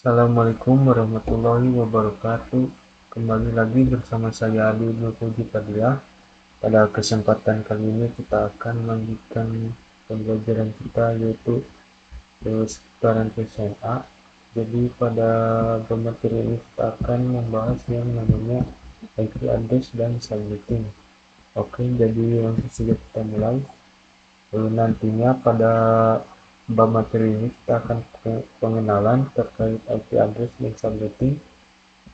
Assalamualaikum warahmatullahi wabarakatuh. Kembali lagi bersama saya Adi Puji Padilla. Pada kesempatan kali ini kita akan melanjutkan pembelajaran kita, yaitu seputaran SMA. Jadi pada materi ini kita akan membahas yang namanya IP address dan subnetting. Oke, jadi langsung saja kita mulai. Nantinya pada bab materi ini kita akan pengenalan terkait IP address dan subnetting,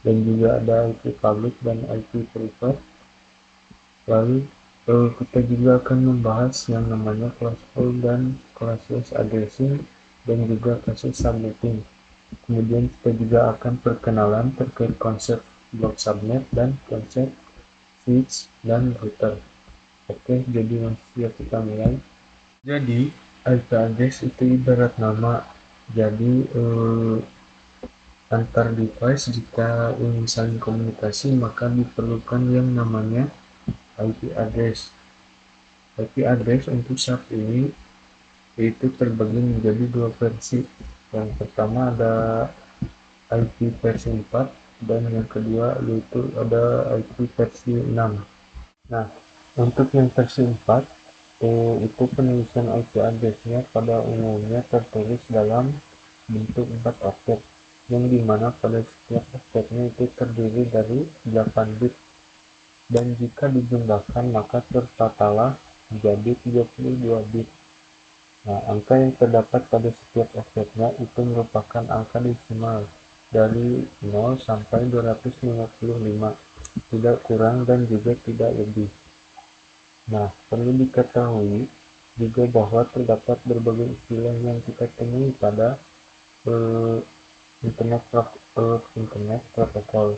dan juga ada IP public dan IP private. Lalu kita juga akan membahas yang namanya classful dan classless addressing dan juga kasus subnetting. Kemudian kita juga akan perkenalan terkait konsep block subnet dan konsep switch dan router. Oke, jadi langsung kita mulai. Jadi IP address itu ibarat nama. Jadi antar device jika ingin saling komunikasi maka diperlukan yang namanya IP address. IP address untuk saat ini itu terbagi menjadi dua versi. Yang pertama ada IP versi 4 dan yang kedua yaitu ada IP versi 6. Nah, untuk yang versi 4 itu penulisan IP address-nya pada umumnya tertulis dalam bentuk 4 oktet, yang dimana pada setiap oktetnya itu terdiri dari 8 bit, dan jika dijumlahkan maka tertatalah menjadi 32 bit. Nah, angka yang terdapat pada setiap oktetnya itu merupakan angka desimal dari 0 sampai 255, tidak kurang dan juga tidak lebih. Nah, perlu diketahui juga bahwa terdapat berbagai istilah yang kita temui pada internet protokol,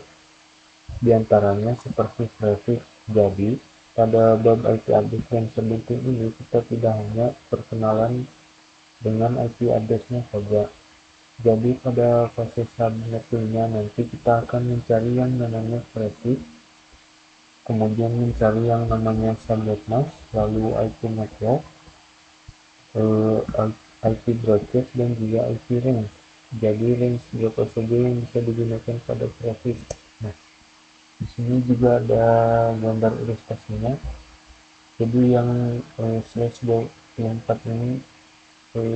diantaranya seperti traffic. Jadi, pada bab IP address yang sebentar ini kita tidak hanya perkenalan dengan IP address-nya saja. Jadi pada fase subnettingnya nanti kita akan mencari yang namanya traffic, kemudian mencari yang namanya subnet mask, lalu IP network, IP broadcast, dan juga IP range. Jadi range berapa saja yang bisa digunakan pada traffic. Nah, di sini juga ada gambar ilustrasinya. Jadi yang slash 24 ini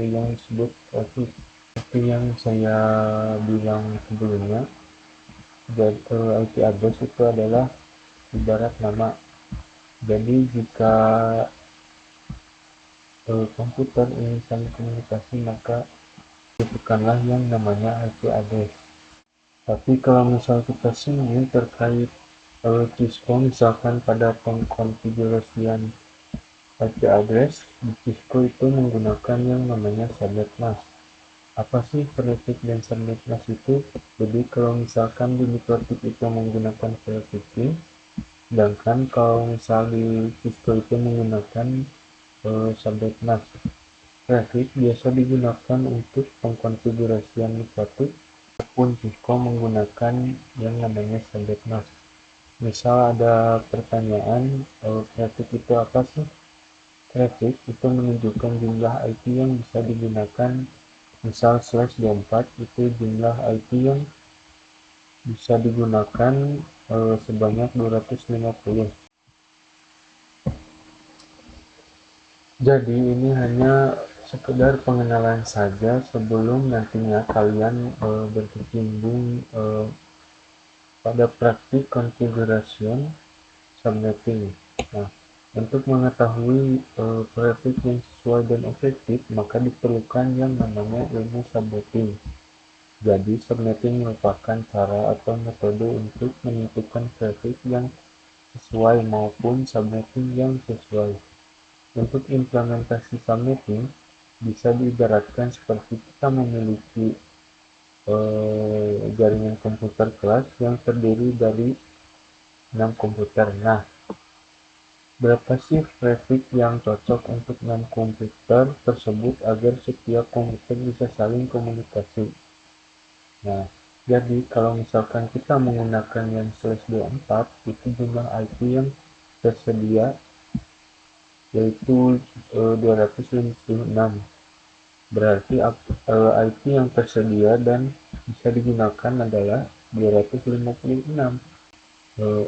yang disebut traffic. Seperti yang saya bilang sebelumnya, IP address itu adalah ibarat nama. Jadi jika komputer ingin saling komunikasi maka bukanlah yang namanya IP address. Tapi kalau misal kita singgung terkait Cisco, misalkan pada pengkonfigurasian IP address di Cisco itu menggunakan yang namanya subnet mask. Apa sih prefix dan subnet mask itu? Jadi kalau misalkan di mikrotik itu menggunakan prefixing, sedangkan kalau misal di Cisco itu menggunakan subnet mask. Prefix biasa digunakan untuk pengkonfigurasian mikrotik, ataupun Cisco menggunakan yang namanya subnet mask. Misal ada pertanyaan, prefix itu apa sih? Prefix itu menunjukkan jumlah IP yang bisa digunakan. Misal /24 itu jumlah IP yang bisa digunakan sebanyak 250. Jadi ini hanya sekedar pengenalan saja sebelum nantinya kalian berkecimpung pada praktik configuration subnetting. Nah, untuk mengetahui prefix yang sesuai dan efektif, maka diperlukan yang namanya ilmu subnetting. Jadi, subnetting merupakan cara atau metode untuk menentukan prefix yang sesuai maupun subnetting yang sesuai. Untuk implementasi subnetting bisa diibaratkan seperti kita memiliki jaringan komputer kelas yang terdiri dari 6 komputer. Nah, berapa sih prefix yang cocok untuk 6 komputer tersebut agar setiap komputer bisa saling komunikasi? Nah, jadi kalau misalkan kita menggunakan yang /24, itu jumlah IP yang tersedia yaitu 256. Berarti IP yang tersedia dan bisa digunakan adalah 256. Eh,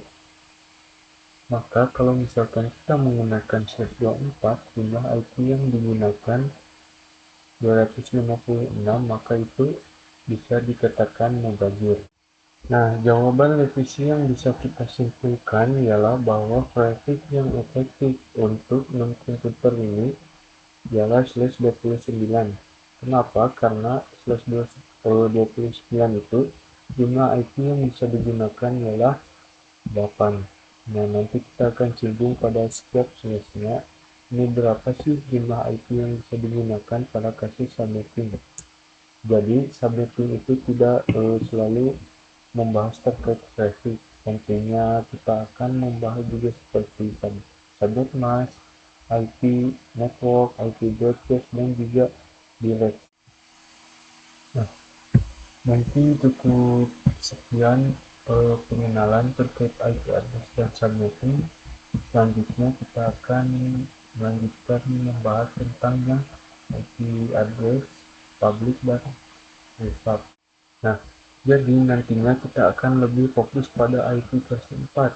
Maka kalau misalkan kita menggunakan /24, jumlah IP yang digunakan 256, maka itu bisa dikatakan mubazir. Nah, jawaban revisi yang bisa kita simpulkan ialah bahwa traffic yang efektif untuk non-komputer ini ialah /29. Kenapa? Karena /29 itu jumlah IP yang bisa digunakan ialah 8. Nah, nanti kita akan singgung pada setiap slide-nya. Ini berapa sih jumlah IP yang bisa digunakan pada kasus subnetting. Jadi, subnetting itu tidak selalu membahas terkait traffic. Tentunya kita akan membahas juga seperti subnet mask, IP network, IP broadcast, dan juga direct. Nah, nanti cukup sekian pengenalan terkait IP address dan subnetting. Selanjutnya kita akan melanjutkan membahas tentang yang IP address public dan private. Nah, jadi nantinya kita akan lebih fokus pada IP versi 4.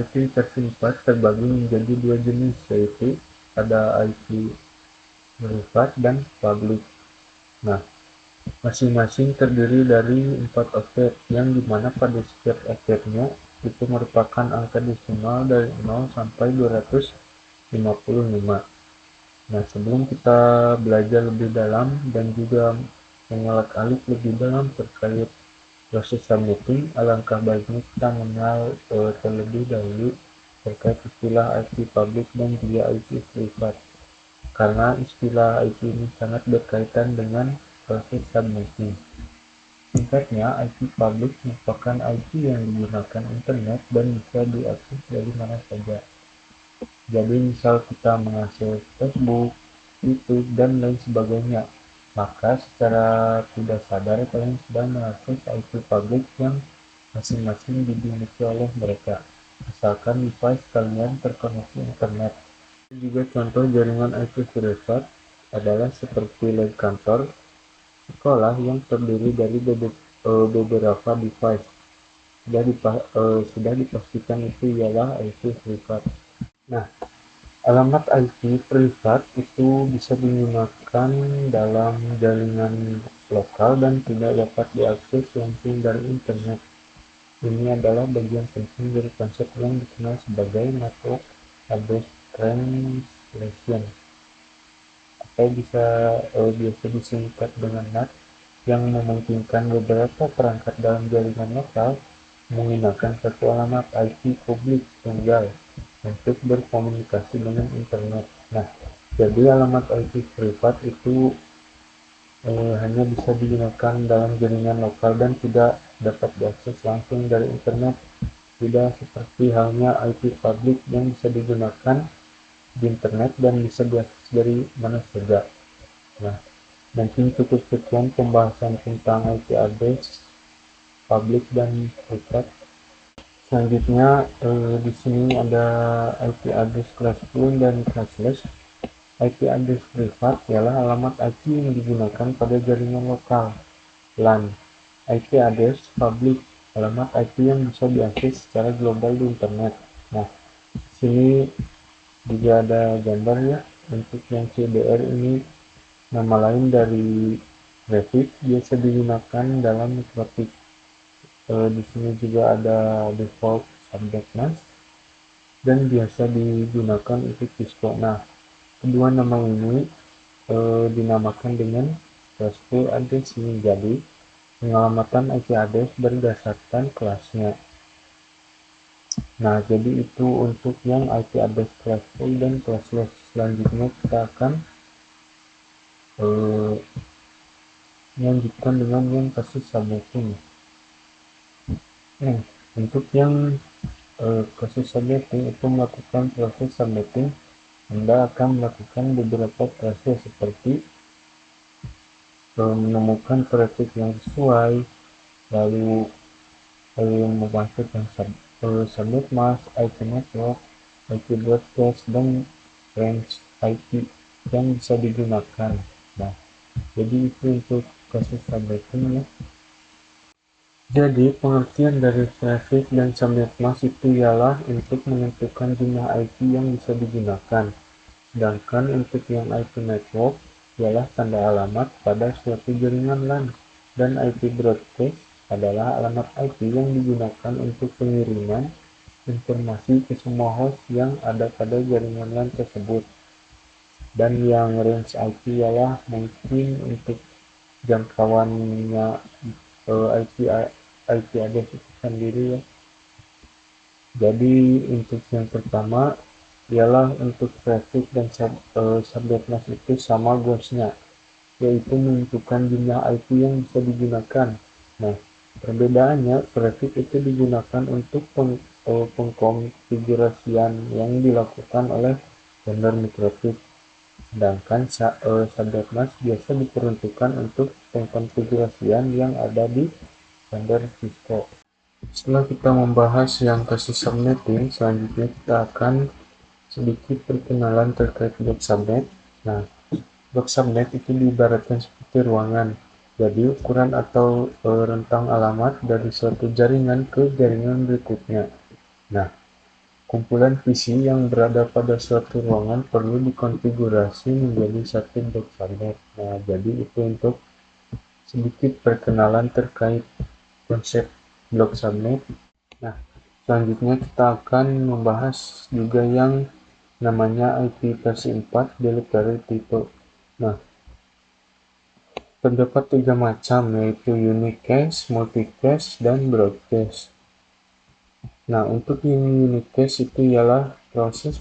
IP versi 4 terbagi menjadi dua jenis, yaitu ada IP private dan public. Nah, masing-masing terdiri dari 4 oktet, yang dimana pada setiap oktetnya itu merupakan angka desimal dari 0 sampai 255. Nah, sebelum kita belajar lebih dalam dan juga mengulik lebih dalam terkait proses subnetting, alangkah baiknya kita mengenal terlebih dahulu terkait istilah IP public dan juga IP private. Karena istilah IP ini sangat berkaitan dengan proses subnetting. Singkatnya, IP public merupakan IP yang digunakan internet dan bisa diakses dari mana saja. Jadi misal kita mengakses Facebook, YouTube, dan lain sebagainya, maka secara tidak sadar kalian sedang mengakses IP public yang masing-masing dimiliki oleh mereka, asalkan device kalian terkoneksi internet. Juga contoh jaringan IP private adalah seperti LAN kantor, sekolah yang terdiri dari beberapa device. Sudah dipastikan itu ialah IP privat. Nah, alamat IP privat itu bisa digunakan dalam jaringan lokal dan tidak dapat diakses langsung dari internet. Ini adalah bagian penting dari konsep yang dikenal sebagai network address translation, atau biasa disingkat dengan NAT, yang memungkinkan beberapa perangkat dalam jaringan lokal menggunakan satu alamat IP publik tunggal untuk berkomunikasi dengan internet. Nah, jadi alamat IP privat itu hanya bisa digunakan dalam jaringan lokal dan tidak dapat diakses langsung dari internet. Tidak seperti halnya IP publik yang bisa digunakan di internet dan bisa diakses dari mana saja. Nah, mungkin cukup sekian pembahasan tentang IP address public dan privat. Selanjutnya di sini ada IP address classroom dan classless. IP address privat ialah alamat IP yang digunakan pada jaringan lokal LAN. IP address public, alamat IP yang bisa diakses secara global di internet. Nah, di sini juga ada gambarnya. Untuk yang CDR ini nama lain dari grafik, biasa digunakan dalam networking. Di sini juga ada default subnet mask dan biasa digunakan untuk Cisco. Nah, kedua nama ini dinamakan dengan classful address ini. Jadi, pengalamatan IP address berdasarkan kelasnya. Nah, jadi itu untuk yang IP address classful dan classless. Selanjutnya kita akan melanjutkan dengan yang kasus subnetting. Nah, untuk yang kasus subnetting itu melakukan proses subnetting, Anda akan melakukan beberapa proses seperti menemukan traffic yang sesuai, lalu memasukkan subnet mask, IP network, IP broadcast, dan range IP yang bisa digunakan. Nah, jadi itu untuk kasus subnetting ya. Jadi pengertian dari traffic dan subnetmask itu ialah untuk menentukan jumlah IP yang bisa digunakan. Sedangkan untuk yang IP network ialah tanda alamat pada suatu jaringan LAN, dan IP broadcast adalah alamat IP yang digunakan untuk pengiriman informasi ke semua host yang ada pada jaringan LAN tersebut. Dan yang range IP ialah mungkin untuk jangkauannya IP address itu sendiri ya. Jadi untuk yang pertama ialah untuk traffic dan subnet mask itu sama goalsnya, yaitu menentukan jumlah IP yang bisa digunakan. Nah, perbedaannya traffic itu digunakan untuk pengkonfigurasian yang dilakukan oleh vendor mikrochip, sedangkan subnet mask biasa diperuntukkan untuk pengkonfigurasian yang ada di vendor Cisco. Setelah kita membahas yang kasus subnetting, selanjutnya kita akan sedikit perkenalan terkait blok subnet. Nah, blok subnet itu diibaratkan seperti ruangan. Jadi ukuran atau rentang alamat dari suatu jaringan ke jaringan berikutnya. Nah, kumpulan visi yang berada pada suatu ruangan perlu dikonfigurasi menjadi satu blok subnet. Nah, jadi itu untuk sedikit perkenalan terkait konsep blok subnet. Nah, selanjutnya kita akan membahas juga yang namanya IP versi 4 delivery type. Nah, terdapat 3 macam, yaitu unicast, multicast, dan broadcast. Nah, untuk yang unicast itu ialah proses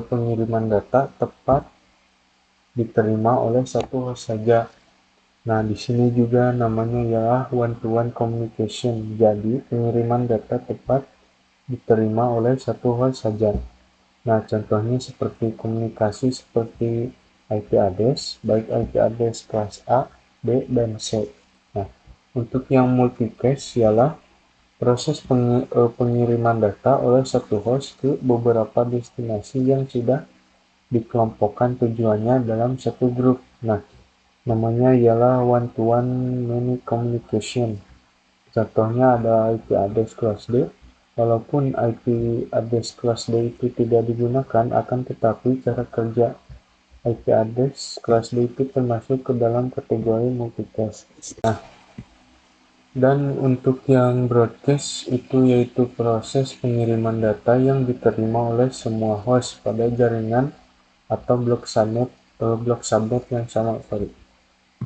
pengiriman data tepat diterima oleh satu host saja. Nah, di sini juga namanya ialah one-to-one communication. Jadi, pengiriman data tepat diterima oleh satu host saja. Nah, contohnya seperti komunikasi seperti IP address, baik IP address kelas A, B, dan C. Nah, untuk yang multicast ialah proses pengiriman data oleh satu host ke beberapa destinasi yang sudah dikelompokkan tujuannya dalam satu grup. Nah, namanya ialah one-to-one many communication. Contohnya ada IP address kelas D. Walaupun IP address kelas D itu tidak digunakan, akan tetapi cara kerja IP address kelas D itu termasuk ke dalam kategori multicast. Nah, dan untuk yang broadcast itu yaitu proses pengiriman data yang diterima oleh semua host pada jaringan atau blok subnet yang sama.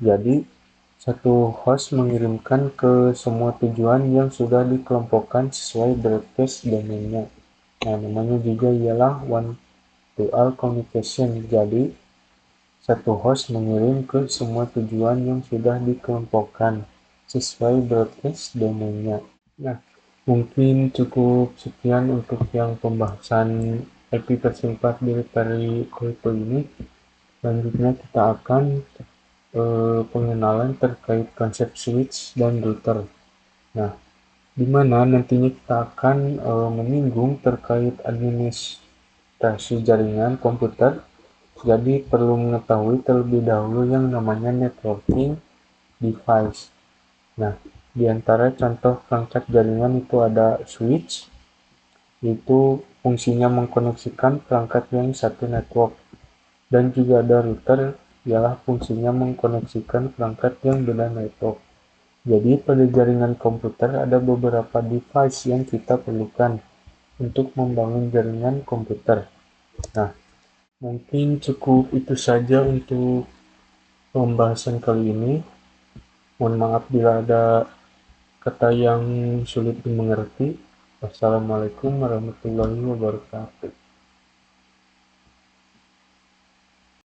Jadi, satu host mengirimkan ke semua tujuan yang sudah dikelompokkan sesuai broadcast domainnya. Nah, namanya juga ialah one-to-all communication. Jadi, satu host mengirim ke semua tujuan yang sudah dikelompokkan sesuai broadcast domainnya. Nah, mungkin cukup sekian untuk yang pembahasan IP tersingkat dari Koito ini. Selanjutnya kita akan pengenalan terkait konsep switch dan router. Nah, di mana nantinya kita akan menyinggung terkait administrasi jaringan komputer. Jadi perlu mengetahui terlebih dahulu yang namanya networking device. Nah, di antara contoh perangkat jaringan itu ada switch, itu fungsinya mengkoneksikan perangkat yang satu network, dan juga ada router, ialah fungsinya mengkoneksikan perangkat yang beda network. Jadi pada jaringan komputer ada beberapa device yang kita perlukan untuk membangun jaringan komputer. Nah, mungkin cukup itu saja untuk pembahasan kali ini. Mohon maaf bila ada kata yang sulit dimengerti. Wassalamualaikum warahmatullahi wabarakatuh.